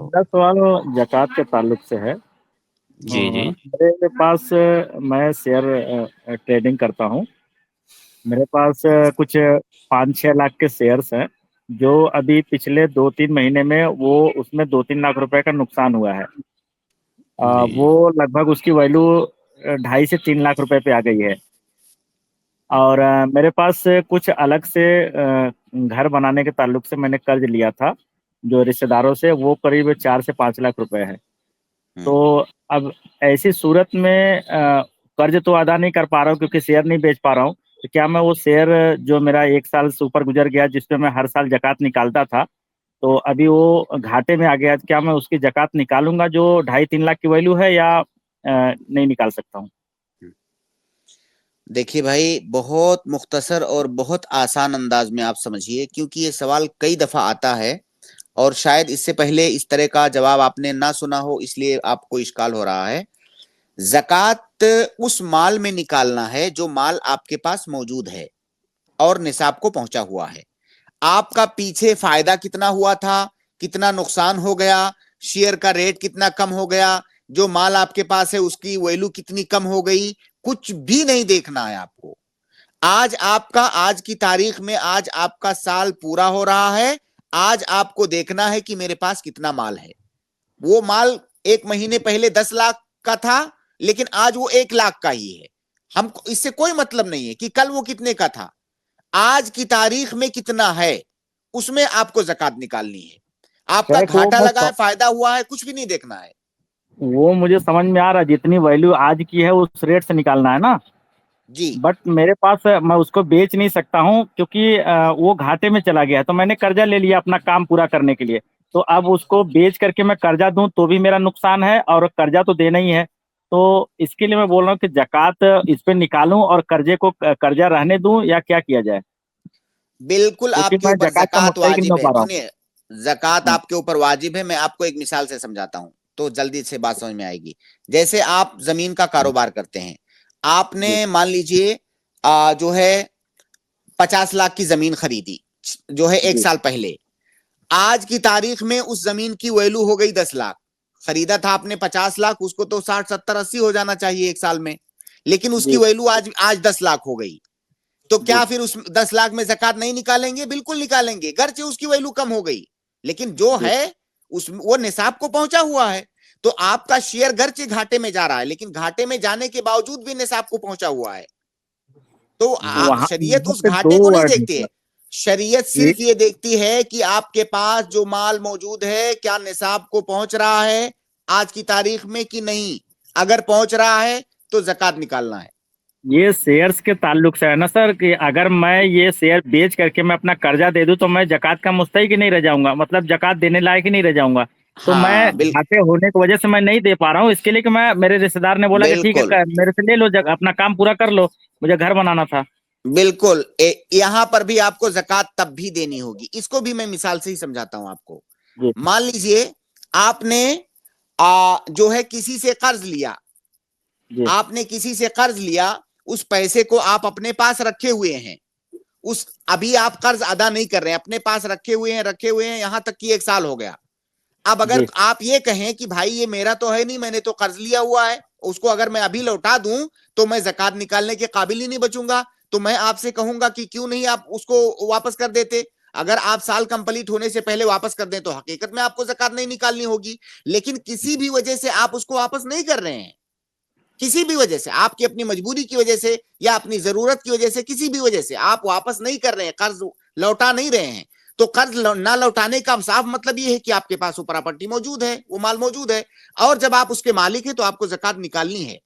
मेरा सवाल ज़कात के ताल्लुक से है। जी जी। मेरे पास मैं शेयर ट्रेडिंग करता हूँ। मेरे पास कुछ 5-6 लाख के शेयर्स हैं, जो अभी पिछले 2-3 महीने में वो उसमें 2-3 लाख रुपए का नुकसान हुआ है। जी। वो लगभग उसकी वैल्यू 2.5 से 3 लाख रुपए पे आ गई है। और मेरे पास कुछ अलग से घर बनाने के ताल्लुक से मैंने कर्ज लिया था, जो रिश्तेदारों से, वो करीब 4 से 5 लाख रुपए है। हम्म। तो अब ऐसी सूरत में कर्ज तो अदा नहीं कर पा रहा हूँ, क्योंकि शेयर नहीं बेच पा रहा हूँ। तो क्या मैं वो शेयर, जो मेरा 1 साल से ऊपर गुजर गया, जिसपे मैं हर साल जकात निकालता था, तो अभी वो घाटे में आ गया, क्या मैं उसकी जकात निकालूंगा जो 2.5-3 लाख की वैल्यू है, या नहीं निकाल सकता हूँ? देखिए भाई, बहुत मुख्तसर और बहुत आसान अंदाज में आप समझिए, क्योंकि ये सवाल कई दफा आता है और शायद इससे पहले इस तरह का जवाब आपने ना सुना हो, इसलिए आपको इश्काल हो रहा है। ज़कात उस माल में निकालना है जो माल आपके पास मौजूद है और निसाब को पहुंचा हुआ है। आपका पीछे फायदा कितना हुआ था, कितना नुकसान हो गया, शेयर का रेट कितना कम हो गया, जो माल आपके पास है उसकी वैल्यू कितनी कम हो गई, कुछ भी नहीं देखना है आपको। आज की तारीख में आज आपका साल पूरा हो रहा है। आज आपको देखना है कि मेरे पास कितना माल है। वो माल 1 महीने पहले 10 लाख का था, लेकिन आज वो 1 लाख का ही है। हमको इससे कोई मतलब नहीं है कि कल वो कितने का था। आज की तारीख में कितना है, उसमें आपको जकात निकालनी है। आपका शेख, घाटा लगा है, फायदा हुआ है, कुछ भी नहीं देखना है। वो मुझे समझ में आ रहा है, जितनी वैल्यू आज की है उस रेट से निकालना है ना। जी। बट मेरे पास, मैं उसको बेच नहीं सकता हूँ, क्योंकि वो घाटे में चला गया है। तो मैंने कर्जा ले लिया अपना काम पूरा करने के लिए। तो अब उसको बेच करके मैं कर्जा दूं तो भी मेरा नुकसान है, और कर्जा तो देना ही है। तो इसके लिए मैं बोल रहा हूँ कि जकात इस पे निकालूं और कर्जे को कर्जा रहने दूं, या क्या किया जाए? बिल्कुल क्योंकि आपके मैं ऊपर जकात का जकात मुस्तहिक नहीं वाजिब हो है। पा रहा हूँ। सुनिए, जकात हम्म, आपके ऊपर वाजिब है। मैं आपको एक मिसाल से समझाता हूं तो जल्दी से बात समझ में आएगी। जैसे आप जमीन का हम्म, कारोबार करते हैं। आपने जी मान लीजिए जो है 50 लाख की जमीन खरीदी, जो है एक जी साल पहले। आज की तारीख में उस जमीन की वैल्यू हो गई 10 लाख। खरीदा था आपने 50 लाख, उसको तो 60 70 80 हो जाना चाहिए एक साल में, लेकिन उसकी जी वैल्यू आज आज 10 लाख हो गई। तो जी। क्या फिर उस 10 लाख में जक़ात नहीं निकालेंगे? बिल्कुल निकालेंगे, गर्चे उसकी वैल्यू कम हो गई, लेकिन जो जी है उस वो निसाब को पहुंचा हुआ है। तो आपका शेयर गर्चे घाटे में जा रहा है, लेकिन घाटे में जाने के बावजूद भी निसाब को पहुंचा हुआ है। तो वहाँ शरीयत वहाँ उस पे दो घाटे को नहीं वर्ड देखती है। निकला। शरीयत एक, सिर्फ ये देखती है कि आपके पास जो माल मौजूद है क्या निसाब को पहुंच रहा है आज की तारीख में कि नहीं। अगर पहुंच रहा है तो जक़ात निकालना है। ये शेयर्स के ताल्लुक से है ना सर, कि अगर मैं ये शेयर बेच करके मैं अपना कर्जा दे दूं, तो मैं जकात का मुस्तहिक ही नहीं रह जाऊंगा, मतलब जकात देने लायक ही नहीं रह जाऊंगा। तो मैं हाँ घाटे होने की वजह से मैं नहीं दे पा रहा हूँ, इसके लिए कि मैं, मेरे रिश्तेदार ने बोला कि ठीक है, बिल्कुल मेरे से ले लो, अपना काम पूरा कर लो, मुझे घर बनाना था। बिल्कुल। यहां पर भी आपको जक़ात तब भी देनी होगी। इसको भी मैं मिसाल से ही समझाता हूं आपको। जी मान लीजिए आपने जो है किसी से कर्ज लिया। जी आपने किसी से कर्ज लिया, उस पैसे को आप अपने पास रखे हुए हैं। उस अभी आप कर्ज अदा नहीं कर रहे हैं, अपने पास रखे हुए हैं यहां तक कि 1 साल हो गया। अब अगर जी आप ये कहें कि भाई ये मेरा तो है नहीं, मैंने तो कर्ज लिया हुआ है, उसको अगर मैं अभी लौटा दूं तो मैं जक़ात निकालने के काबिल ही नहीं बचूंगा। तो मैं आपसे कहूंगा कि क्यों नहीं आप उसको वापस कर देते। अगर आप साल कंप्लीट होने से पहले वापस कर दें तो हकीकत में आपको जक़ात नहीं निकालनी होगी। लेकिन किसी भी वजह से आप उसको वापस नहीं कर रहे हैं, किसी भी वजह से, आपकी अपनी मजबूरी की वजह से या अपनी जरूरत की वजह से, किसी भी वजह से आप वापस नहीं कर रहे हैं, कर्ज लौटा नहीं रहे हैं, तो कर्ज ना लौटाने का साफ मतलब ये है कि आपके पास वो प्रॉपर्टी मौजूद है, वो माल मौजूद है। और जब आप उसके मालिक हैं तो आपको जक़ात निकालनी है।